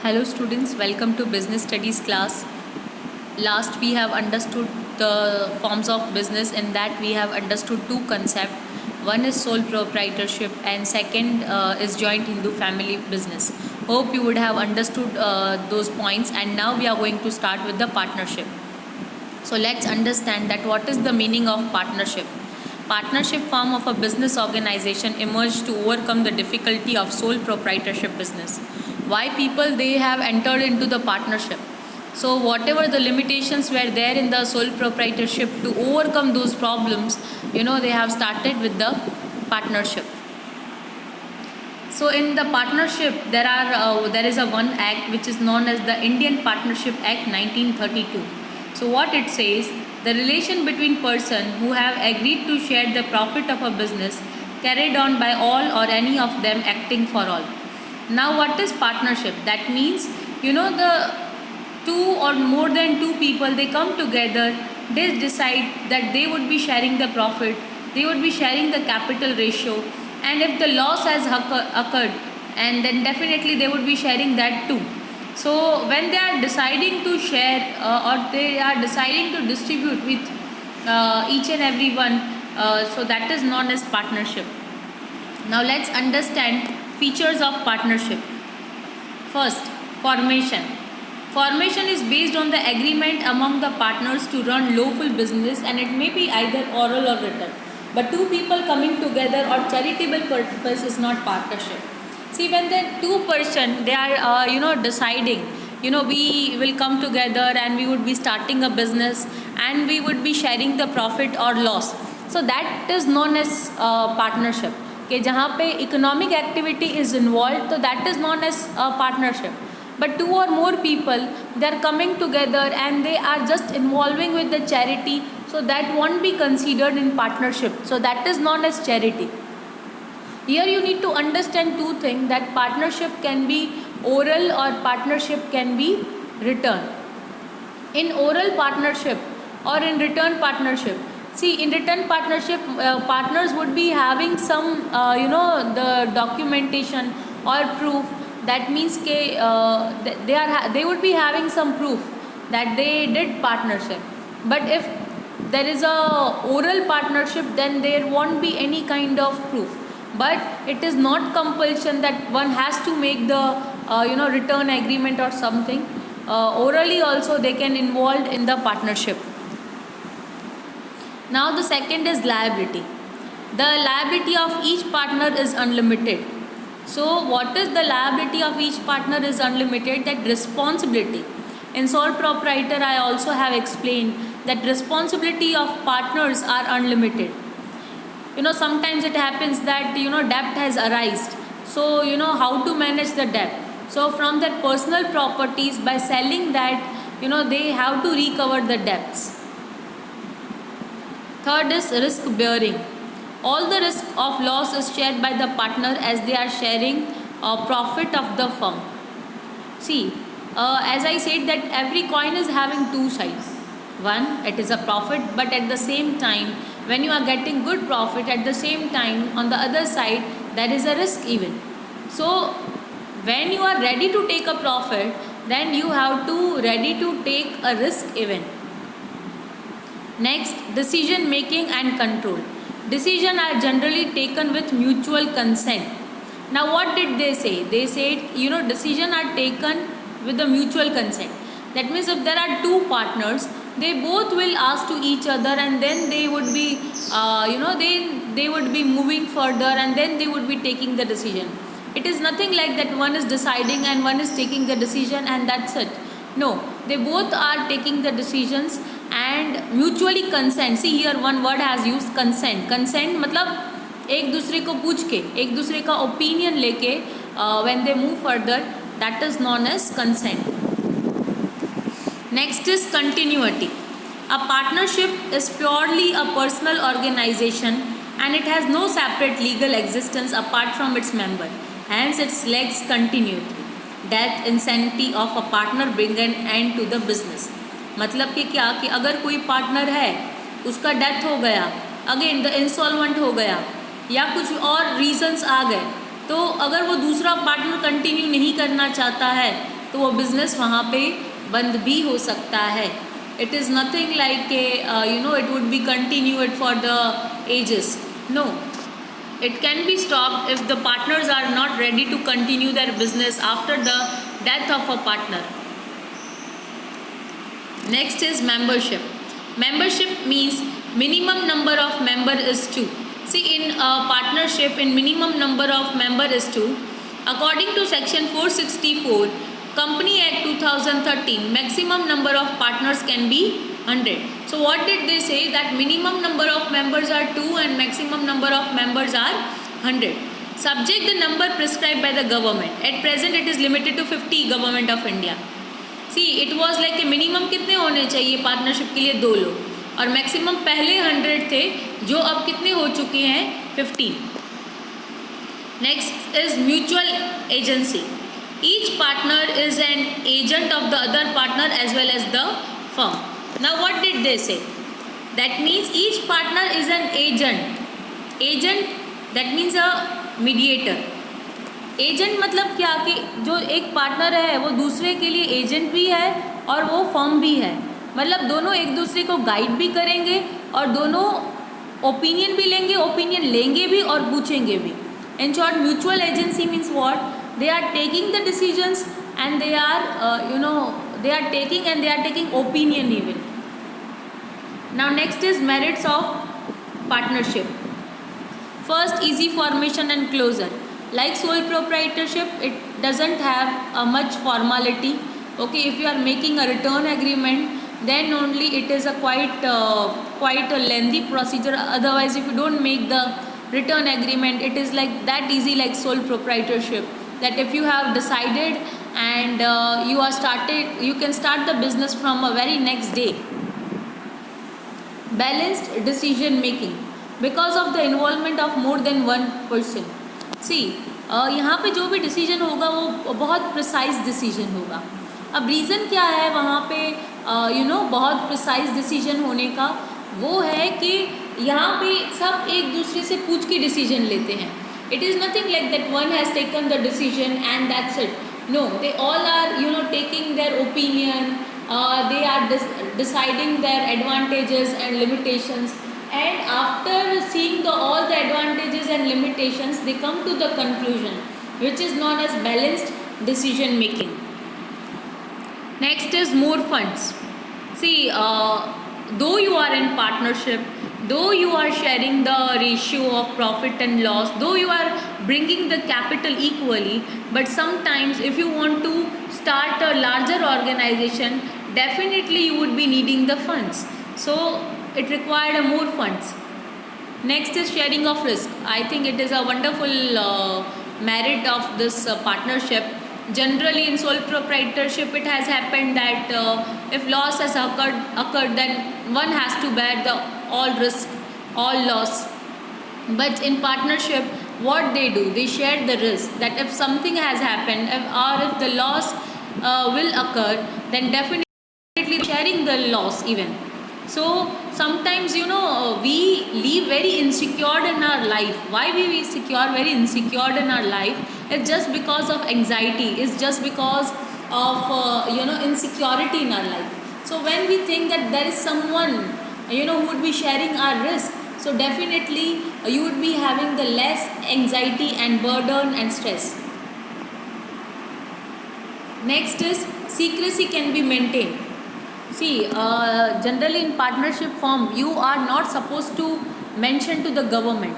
Hello students, welcome to business studies class. Last we have understood the forms of business. In that we have understood two concepts. One is sole proprietorship and second is joint Hindu family business. Hope you would have understood those points, and now we are going to start with the partnership. So let's understand that what is the meaning of partnership. Partnership form of a business organization emerged to overcome the difficulty of sole proprietorship business. Why people they have entered into the partnership? So whatever the limitations were there in the sole proprietorship, to overcome those problems, they have started with the partnership. So in the partnership there is a one act which is known as the Indian Partnership Act 1932. So what it says, the relation between person who have agreed to share the profit of a business carried on by all or any of them acting for all. Now what is partnership? That means the two or more than two people, they come together, they decide that they would be sharing the profit, they would be sharing the capital ratio, and if the loss has occurred, and then definitely they would be sharing that too. So when they are deciding to share or they are deciding to distribute with each and every one, so that is known as partnership. Now let's understand features of partnership. First, formation. Formation is based on the agreement among the partners to run lawful business, and it may be either oral or written. But two people coming together or charitable purpose is not partnership. See, when the two person they are deciding, we will come together and we would be starting a business and we would be sharing the profit or loss. So that is known as partnership. कि जहाँ पे economic activity is involve, तो that is known as partnership. But two or more people, they are coming together and they are just involving with the charity, so that won't be considered in partnership. So that is known as charity. Here you need to understand two things, that partnership can be oral or partnership can be written. In oral partnership or in written partnership, see, in written partnership, partners would be having some the documentation or proof. That means they would be having some proof that they did partnership. But if there is a oral partnership, then there won't be any kind of proof. But it is not compulsion that one has to make the return agreement or something. Orally also they can involve in the partnership. Now the second is liability. The liability of each partner is unlimited. So what is the liability of each partner is unlimited? That responsibility. In sole proprietor I also have explained that responsibility of partners are unlimited. Sometimes it happens that debt has arisen. So how to manage the debt. So from their personal properties, by selling that, they have to recover the debts. Third is risk bearing. All the risk of loss is shared by the partner as they are sharing profit of the firm. See, as I said that every coin is having two sides. One, it is a profit, but at the same time, when you are getting good profit, at the same time on the other side there is a risk even. So when you are ready to take a profit, then you have to ready to take a risk even. Next, decision making and control. Decisions are generally taken with mutual consent. Now what did they say? They said decisions are taken with the mutual consent. That means if there are two partners, they both will ask to each other, and then they would be they would be moving further, and then they would be taking the decision. It is nothing like that one is deciding and one is taking the decision and that's it. No, they both are taking the decisions and mutually consent. See, here one word has used, consent. Consent मतलब एक दूसरे को पूछ के, एक दूसरे का opinion लेके when they move further, that is known as consent. Next is continuity. A partnership is purely a personal organization and it has no separate legal existence apart from its member. Hence its legs continuity. Death insanity of a partner bring an end to the business. मतलब कि क्या, कि अगर कोई partner है, उसका death हो गया, अगेन द इंसॉल्वेंट हो गया, या कुछ और रीजंस आ गए, तो अगर वो दूसरा पार्टनर कंटिन्यू नहीं करना चाहता है, तो वो बिज़नेस वहाँ पे बंद भी हो सकता है. It is nothing like it would be continued for the ages. No, it can be stopped if the partners are not ready to continue their business after the death of a partner. Next is membership. Membership means minimum number of member is 2. See, in a partnership, in minimum number of member is 2. According to section 464 Company Act 2013, maximum number of partners can be 100. So what did they say? That minimum number of members are 2 and maximum number of members are 100. Subject the number prescribed by the government. At present it is limited to 50. Government of India. See it was like a minimum कितने होने चाहिए partnership के लिए 2 लोग और maximum पहले 100 थे जो अब कितने हो चुके हैं 15. Next is mutual agency. Each partner is an agent of the other partner as well as the firm. Now what did they say? That means each partner is an agent. Agent that means a mediator. Agent मतलब क्या कि जो एक partner है वो दूसरे के लिए एजेंट भी है और वो फर्म भी है. मतलब दोनों एक दूसरे को गाइड भी करेंगे और दोनों ओपिनियन भी लेंगे, ओपिनियन लेंगे भी और पूछेंगे भी. In short mutual agency means what? They are taking the decisions and they are taking opinion even. Now next is merits of partnership. First, easy formation and closure. Like sole proprietorship, it doesn't have a much formality. Okay, if you are making a return agreement, then only it is a quite a lengthy procedure. Otherwise, if you don't make the return agreement, it is like that easy like sole proprietorship. That if you have decided and you can start the business from a very next day. Balanced decision making because of the involvement of more than one person. सी यहाँ पे जो भी decision होगा वो बहुत precise decision होगा. अब reason क्या है वहाँ पे बहुत प्रिसाइज डिसीजन होने का? वो है कि यहाँ पे सब एक दूसरे से पूछ के डिसीजन लेते हैं. It is nothing like that one has taken the decision and that's it. No, they all are taking their opinion, they are deciding their advantages and limitations, and after seeing all the advantages and limitations, they come to the conclusion which is known as balanced decision making. Next is more funds. See, though you are in partnership, though you are sharing the ratio of profit and loss, though you are bringing the capital equally, but sometimes if you want to start a larger organization, definitely you would be needing the funds. So it required more funds. Next is sharing of risk. I think it is a wonderful merit of this partnership. Generally in sole proprietorship it has happened that if loss has occurred, then one has to bear the all risk, all loss. But in partnership, what they do, they share the risk. That if something has happened, or if the loss will occur, then definitely sharing the loss even. So sometimes we live very insecure in our life. Why we very insecure in our life? It's just because of anxiety. It's just because of insecurity in our life. So when we think that there is someone who would be sharing our risk, so definitely you would be having the less anxiety and burden and stress. Next is secrecy can be maintained. See, generally in partnership form, you are not supposed to mention to the government.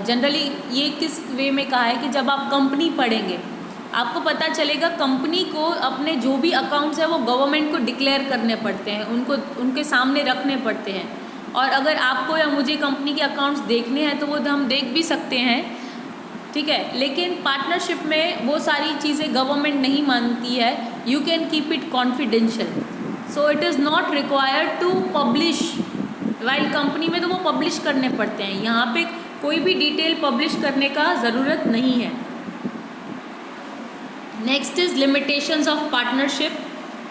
Generally ये किस वे में कहा है कि जब आप company पढ़ेंगे आपको पता चलेगा कंपनी को अपने जो भी अकाउंट्स है वो गवर्नमेंट को डिक्लेयर करने पड़ते हैं, उनके सामने रखने पड़ते हैं. और अगर आपको या मुझे कंपनी के अकाउंट्स देखने हैं तो वो हम देख भी सकते हैं, ठीक है. लेकिन पार्टनरशिप में वो सारी चीज़ें गवर्नमेंट नहीं मानती है. You can keep it confidential. So it is not required to publish. While company में तो वो पब्लिश करने पड़ते हैं, यहाँ पे कोई भी डिटेल पब्लिश करने का ज़रूरत नहीं है. Next is limitations of partnership.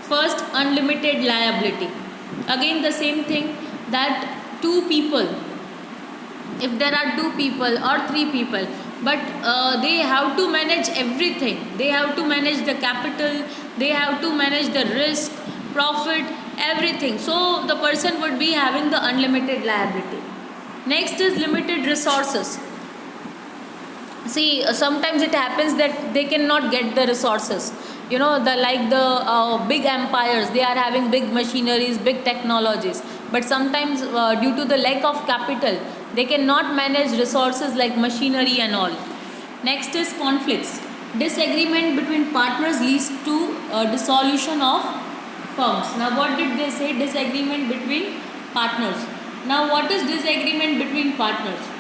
First, unlimited liability. Again the same thing that two people, if there are 2 people or 3 people, but they have to manage everything. They have to manage the capital, they have to manage the risk, profit, everything. So the person would be having the unlimited liability. Next is limited resources. See, sometimes it happens that they cannot get the resources. You know, the big empires, they are having big machineries, big technologies, but sometimes due to the lack of capital, they cannot manage resources like machinery and all. Next is conflicts. Disagreement between partners leads to dissolution of firms. Now what did they say? Disagreement between partners. Now what is disagreement between partners?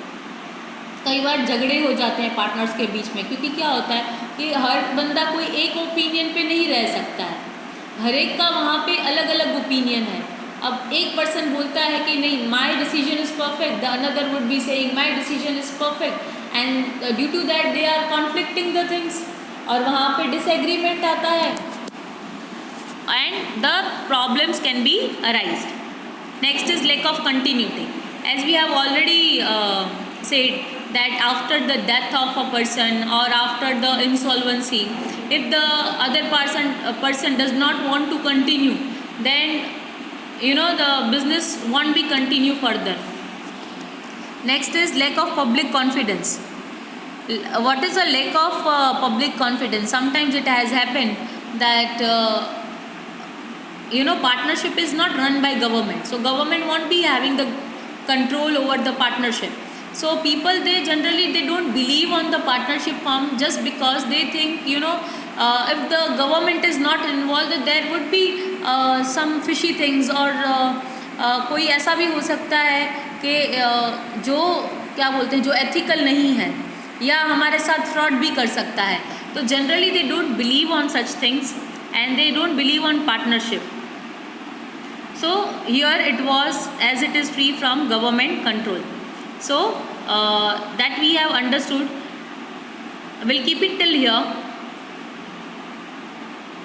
कई बार झगड़े हो जाते हैं partners के बीच में, क्योंकि क्या होता है कि हर बंदा कोई एक ओपिनियन पे नहीं रह सकता है, हर एक का वहाँ पे अलग अलग ओपिनियन है. अब एक पर्सन बोलता है कि नहीं, my decision is perfect, the another would be saying my decision is perfect, and due to that they are conflicting the things, और वहाँ पे डिसएग्रीमेंट आता है and the problems can be arised. Next is lack of continuity. As we have already said that after the death of a person or after the insolvency, if the other person does not want to continue, then the business won't be continue further. Next is lack of public confidence. What is a lack of public confidence? Sometimes it has happened that partnership is not run by government, so government won't be having the control over the partnership. So people, they generally they don't believe on the partnership form just because they think if the government is not involved, there would be some fishy things, or कोई ऐसा भी हो सकता है कि जो क्या बोलते हैं, जो एथिकल नहीं है, या हमारे साथ फ्रॉड भी कर सकता है. तो generally they don't believe on such things and they don't believe on partnership. So here it was, as it is free from government control. So that we have understood. We'll keep it till here.